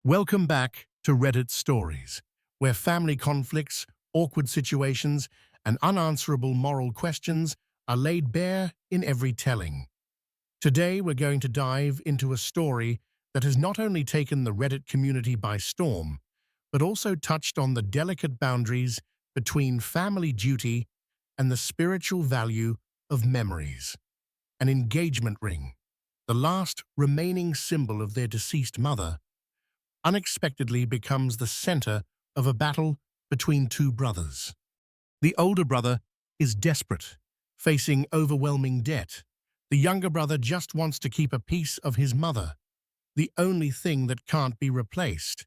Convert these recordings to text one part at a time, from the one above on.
Welcome back to Reddit Stories, where family conflicts, awkward situations, and unanswerable moral questions are laid bare in every telling. Today, we're going to dive into a story that has not only taken the Reddit community by storm, but also touched on the delicate boundaries between family duty and the spiritual value of memories. An engagement ring, the last remaining symbol of their deceased mother, unexpectedly becomes the center of a battle between two brothers. The older brother is desperate, facing overwhelming debt. The younger brother just wants to keep a piece of his mother, the only thing that can't be replaced.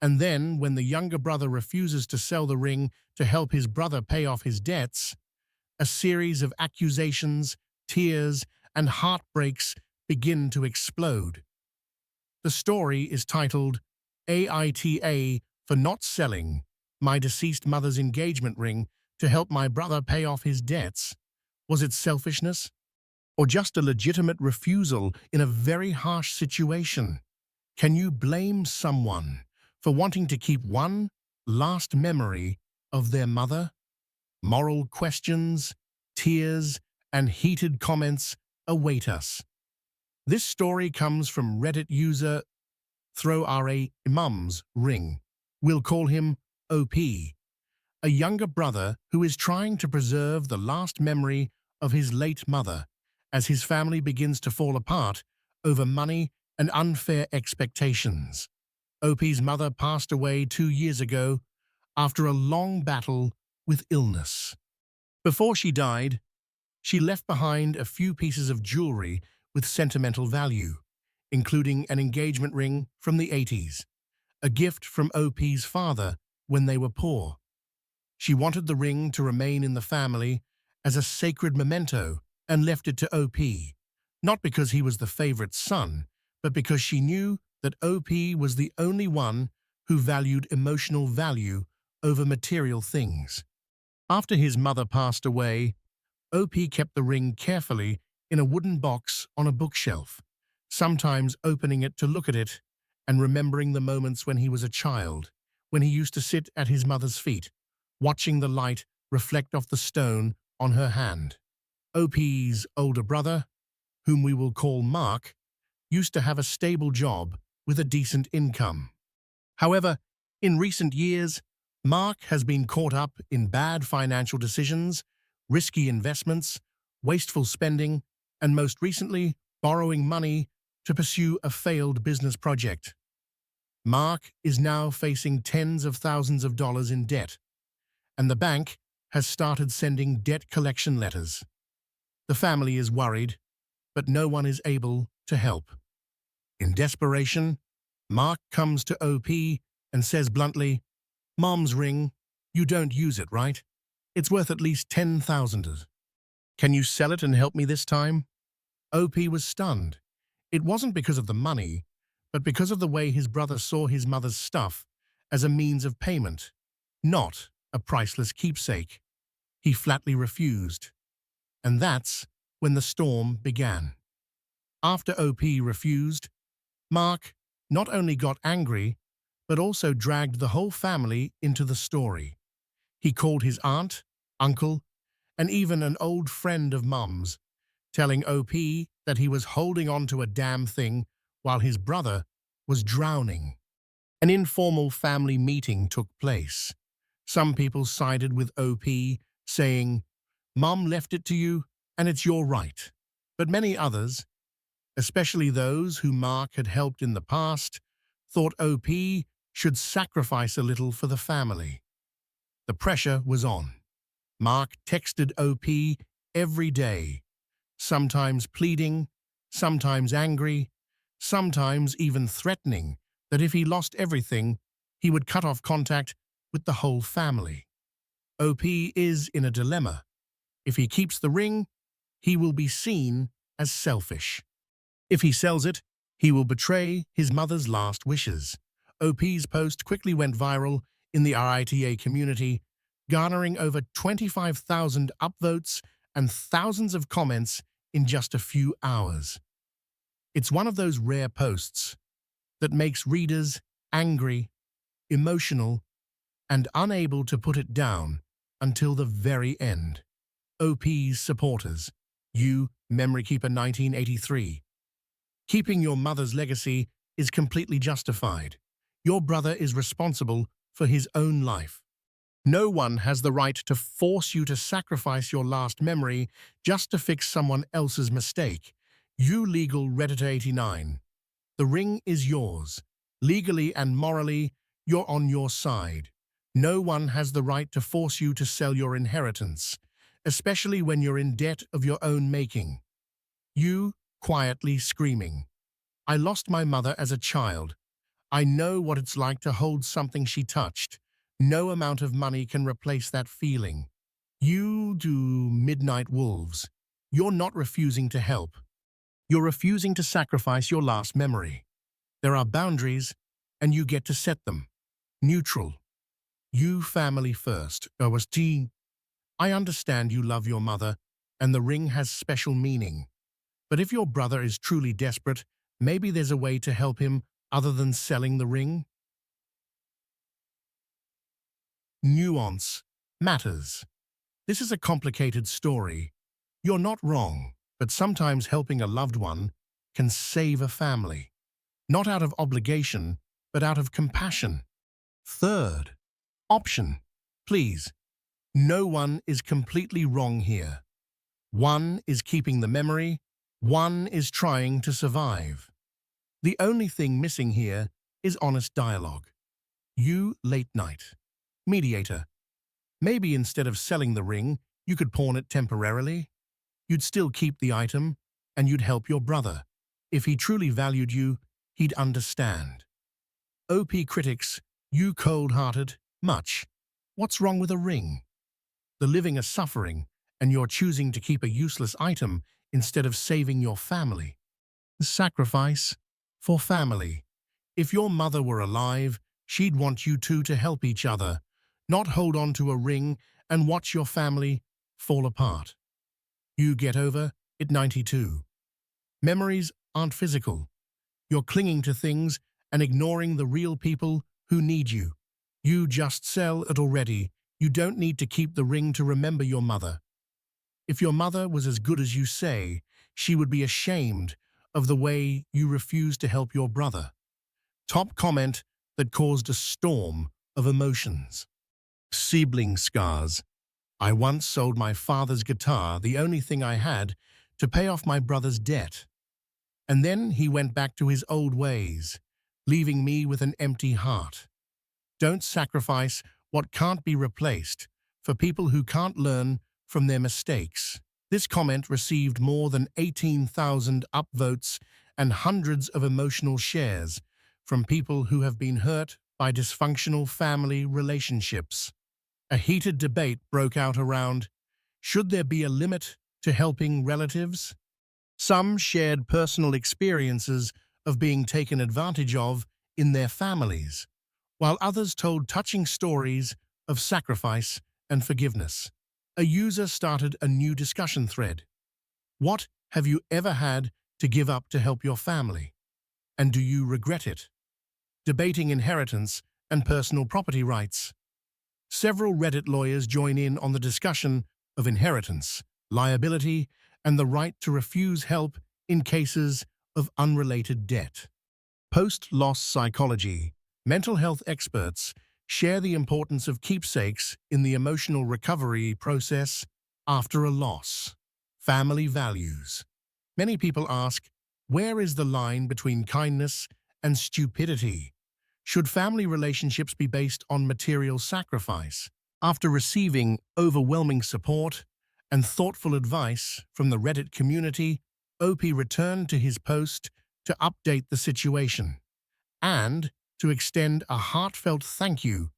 And then, when the younger brother refuses to sell the ring to help his brother pay off his debts, a series of accusations, tears, and heartbreaks begin to explode. The story is titled AITA for not selling my deceased mother's engagement ring to help my brother pay off his debts. Was it selfishness? Or just a legitimate refusal in a very harsh situation? Can you blame someone for wanting to keep one last memory of their mother? Moral questions, tears, and heated comments await us. This story comes from Reddit user Throw RA Mum's Ring. We'll call him OP, a younger brother who is trying to preserve the last memory of his late mother as his family begins to fall apart over money and unfair expectations. OP's mother passed away 2 years ago after a long battle with illness. Before she died, she left behind a few pieces of jewelry with sentimental value, including an engagement ring from the 80s, a gift from OP's father when they were poor. She wanted the ring to remain in the family as a sacred memento and left it to OP, not because he was the favorite son, but because she knew that OP was the only one who valued emotional value over material things. After his mother passed away, OP kept the ring carefully in a wooden box on a bookshelf, sometimes opening it to look at it and remembering the moments when he was a child, when he used to sit at his mother's feet, watching the light reflect off the stone on her hand. OP's older brother, whom we will call Mark, used to have a stable job with a decent income. However, in recent years, Mark has been caught up in bad financial decisions, risky investments, wasteful spending, and most recently, borrowing money to pursue a failed business project. Mark is now facing tens of thousands of dollars in debt, and the bank has started sending debt collection letters. The family is worried, but no one is able to help. In desperation, Mark comes to OP and says bluntly, "Mom's ring, you don't use it, right? It's worth at least $10,000. Can you sell it and help me this time?" OP was stunned. It wasn't because of the money, but because of the way his brother saw his mother's stuff as a means of payment, not a priceless keepsake. He flatly refused. And that's when the storm began. After OP refused, Mark not only got angry, but also dragged the whole family into the story. He called his aunt, uncle, and even an old friend of Mum's, telling OP that he was holding on to a damn thing while his brother was drowning. An informal family meeting took place. Some people sided with OP, saying, "Mum left it to you, and it's your right." But many others, especially those who Mark had helped in the past, thought OP should sacrifice a little for the family. The pressure was on. Mark texted OP every day, sometimes pleading, sometimes angry, sometimes even threatening that if he lost everything, he would cut off contact with the whole family. OP is in a dilemma. If he keeps the ring, he will be seen as selfish. If he sells it, he will betray his mother's last wishes. OP's post quickly went viral in the AITA community, garnering over 25,000 upvotes and thousands of comments in just a few hours. It's one of those rare posts that makes readers angry, emotional, and unable to put it down until the very end. OP's supporters. You, Memory Keeper 1983. Keeping your mother's legacy is completely justified. Your brother is responsible for his own life. No one has the right to force you to sacrifice your last memory just to fix someone else's mistake. You legal Reddit 89. The ring is yours. Legally and morally, you're on your side. No one has the right to force you to sell your inheritance, especially when you're in debt of your own making. You, quietly screaming. I lost my mother as a child. I know what it's like to hold something she touched. No amount of money can replace that feeling. You do Midnight Wolves. You're not refusing to help. You're refusing to sacrifice your last memory. There are boundaries, and you get to set them. Neutral. You family first. OST. I understand you love your mother, and the ring has special meaning. But if your brother is truly desperate, maybe there's a way to help him other than selling the ring? Nuance matters. This is a complicated story. You're not wrong, but sometimes helping a loved one can save a family. Not out of obligation, but out of compassion. Third option. Please, no one is completely wrong here. One is keeping the memory, one is trying to survive. The only thing missing here is honest dialogue. You late night. Mediator. Maybe instead of selling the ring, you could pawn it temporarily. You'd still keep the item, and you'd help your brother. If he truly valued you, he'd understand. OP critics, you cold-hearted, much. What's wrong with a ring? The living are suffering, and you're choosing to keep a useless item instead of saving your family. Sacrifice for family. If your mother were alive, she'd want you two to help each other, not hold on to a ring and watch your family fall apart. You get over it 92. Memories aren't physical. You're clinging to things and ignoring the real people who need you. You just sell it already. You don't need to keep the ring to remember your mother. If your mother was as good as you say, she would be ashamed of the way you refused to help your brother. Top comment that caused a storm of emotions. Sibling scars. I once sold my father's guitar, the only thing I had, to pay off my brother's debt. And then he went back to his old ways, leaving me with an empty heart. Don't sacrifice what can't be replaced for people who can't learn from their mistakes. This comment received more than 18,000 upvotes and hundreds of emotional shares from people who have been hurt by dysfunctional family relationships. A heated debate broke out around, should there be a limit to helping relatives? Some shared personal experiences of being taken advantage of in their families, while others told touching stories of sacrifice and forgiveness. A user started a new discussion thread. What have you ever had to give up to help your family? And do you regret it? Debating inheritance and personal property rights. Several Reddit lawyers join in on the discussion of inheritance, liability, and the right to refuse help in cases of unrelated debt. Post-loss psychology. Mental health experts share the importance of keepsakes in the emotional recovery process after a loss. Family values. Many people ask, where is the line between kindness and stupidity? Should family relationships be based on material sacrifice? After receiving overwhelming support and thoughtful advice from the Reddit community, OP returned to his post to update the situation and to extend a heartfelt thank you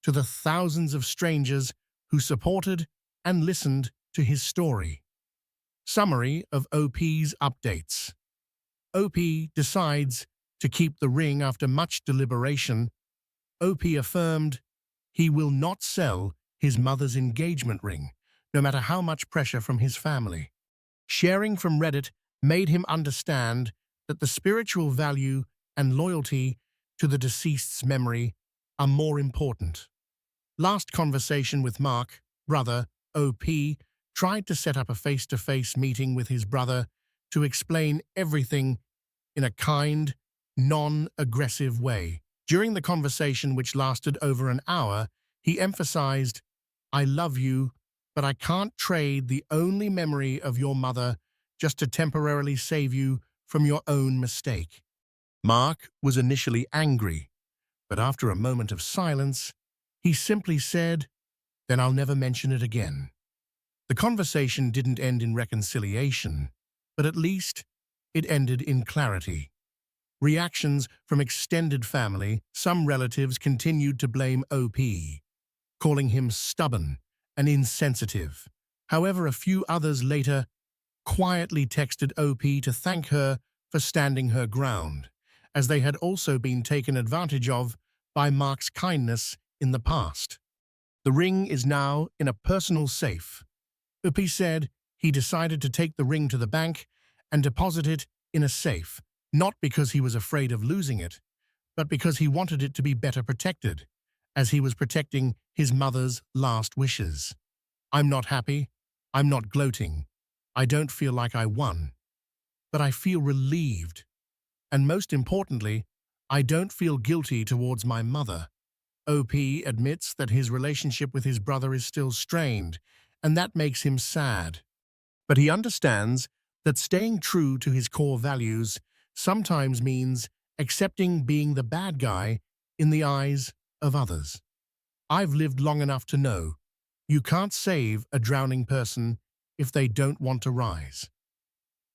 to the thousands of strangers who supported and listened to his story. Summary of OP's updates. OP decides to keep the ring after much deliberation. OP affirmed he will not sell his mother's engagement ring, no matter how much pressure from his family. Sharing from Reddit made him understand that the spiritual value and loyalty to the deceased's memory are more important. Last conversation with Mark, brother, OP, tried to set up a face-to-face meeting with his brother to explain everything in a kind, non-aggressive way. During the conversation, which lasted over an hour, he emphasized, "I love you, but I can't trade the only memory of your mother just to temporarily save you from your own mistake." Mark was initially angry, but after a moment of silence, he simply said, "Then I'll never mention it again." The conversation didn't end in reconciliation, but at least it ended in clarity. Reactions from extended family, some relatives continued to blame OP, calling him stubborn and insensitive. However, a few others later quietly texted OP to thank her for standing her ground, as they had also been taken advantage of by Mark's kindness in the past. The ring is now in a personal safe. OP said he decided to take the ring to the bank and deposit it in a safe, not because he was afraid of losing it, but because he wanted it to be better protected, as he was protecting his mother's last wishes. "I'm not happy. I'm not gloating. I don't feel like I won. But I feel relieved. And most importantly, I don't feel guilty towards my mother." OP admits that his relationship with his brother is still strained, and that makes him sad. But he understands that staying true to his core values sometimes means accepting being the bad guy in the eyes of others. "I've lived long enough to know you can't save a drowning person if they don't want to rise."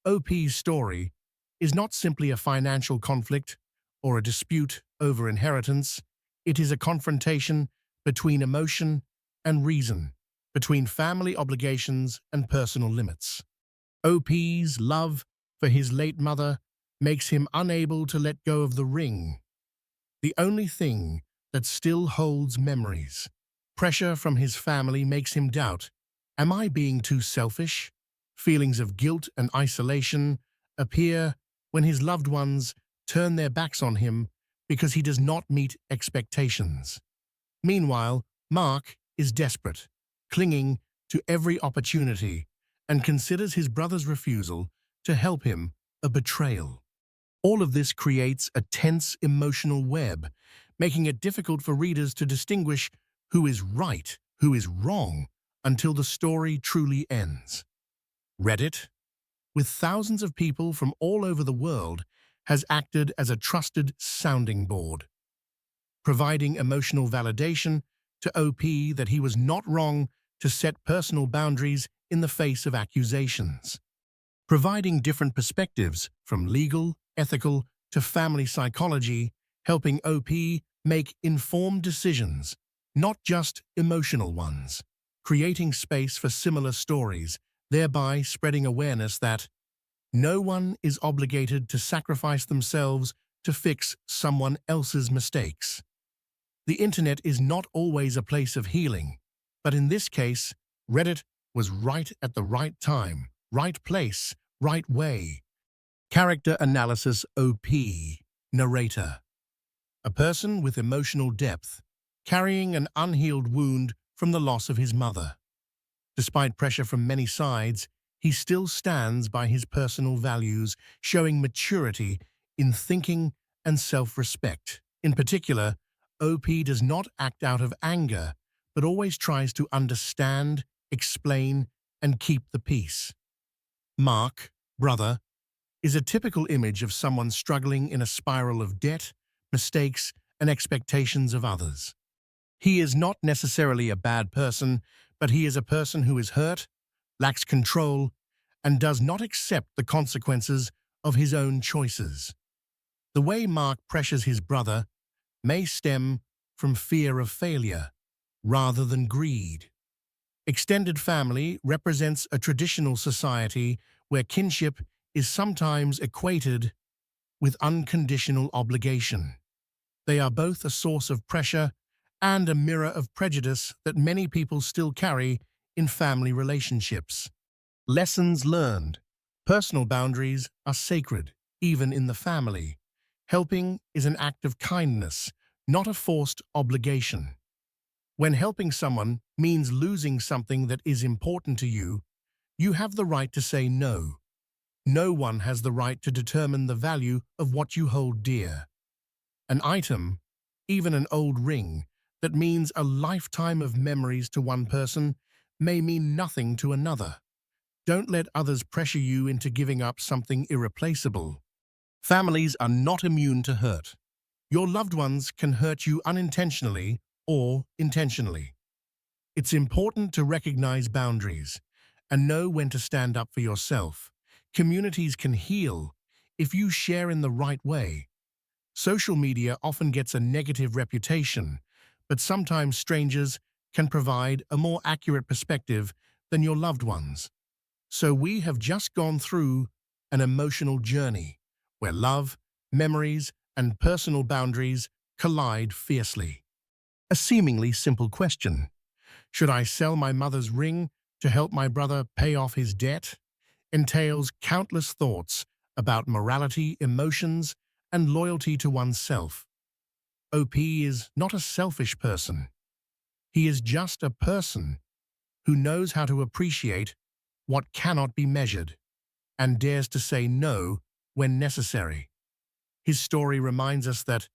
OP's story is not simply a financial conflict or a dispute over inheritance. It is a confrontation between emotion and reason, between family obligations and personal limits. OP's love for his late mother makes him unable to let go of the ring, the only thing that still holds memories. Pressure from his family makes him doubt, "Am I being too selfish?" Feelings of guilt and isolation appear when his loved ones turn their backs on him because he does not meet expectations. Meanwhile, Mark is desperate, clinging to every opportunity, and considers his brother's refusal to help him a betrayal. All of this creates a tense emotional web, making it difficult for readers to distinguish who is right, who is wrong, until the story truly ends. Reddit, with thousands of people from all over the world, has acted as a trusted sounding board, providing emotional validation to OP that he was not wrong to set personal boundaries in the face of accusations. Providing different perspectives from legal, ethical, to family psychology, helping OP make informed decisions, not just emotional ones. Creating space for similar stories, thereby spreading awareness that no one is obligated to sacrifice themselves to fix someone else's mistakes. The internet is not always a place of healing, but in this case, Reddit was right at the right time, right place, right way. Character analysis OP. Narrator. A person with emotional depth, carrying an unhealed wound from the loss of his mother. Despite pressure from many sides, he still stands by his personal values, showing maturity in thinking and self-respect. In particular, OP does not act out of anger, but always tries to understand, explain, and keep the peace. Mark, brother, is a typical image of someone struggling in a spiral of debt, mistakes, and expectations of others. He is not necessarily a bad person, but he is a person who is hurt, lacks control, and does not accept the consequences of his own choices. The way Mark pressures his brother may stem from fear of failure rather than greed. Extended family represents a traditional society where kinship is sometimes equated with unconditional obligation. They are both a source of pressure and a mirror of prejudice that many people still carry in family relationships. Lessons learned. Personal boundaries are sacred, even in the family. Helping is an act of kindness, not a forced obligation. When helping someone means losing something that is important to you, you have the right to say no. No one has the right to determine the value of what you hold dear. An item, even an old ring, that means a lifetime of memories to one person may mean nothing to another. Don't let others pressure you into giving up something irreplaceable. Families are not immune to hurt. Your loved ones can hurt you unintentionally or intentionally. It's important to recognize boundaries and know when to stand up for yourself. Communities can heal if you share in the right way. Social media often gets a negative reputation, but sometimes strangers can provide a more accurate perspective than your loved ones. So we have just gone through an emotional journey where love, memories, and personal boundaries collide fiercely. A seemingly simple question. Should I sell my mother's ring to help my brother pay off his debt? Entails countless thoughts about morality, emotions, and loyalty to oneself. OP is not a selfish person. He is just a person who knows how to appreciate what cannot be measured and dares to say no when necessary. His story reminds us that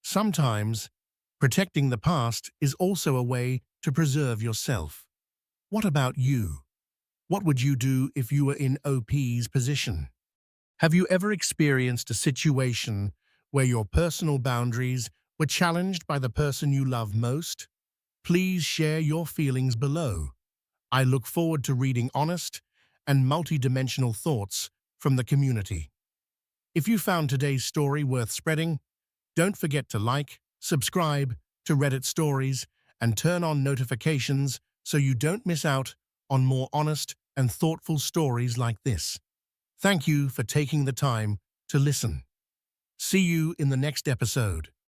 sometimes protecting the past is also a way to preserve yourself. What about you? What would you do if you were in OP's position? Have you ever experienced a situation where your personal boundaries were challenged by the person you love most? Please share your feelings below. I look forward to reading honest and multi-dimensional thoughts from the community. If you found today's story worth spreading, don't forget to like, subscribe to Reddit Stories, and turn on notifications so you don't miss out on more honest and thoughtful stories like this. Thank you for taking the time to listen. See you in the next episode.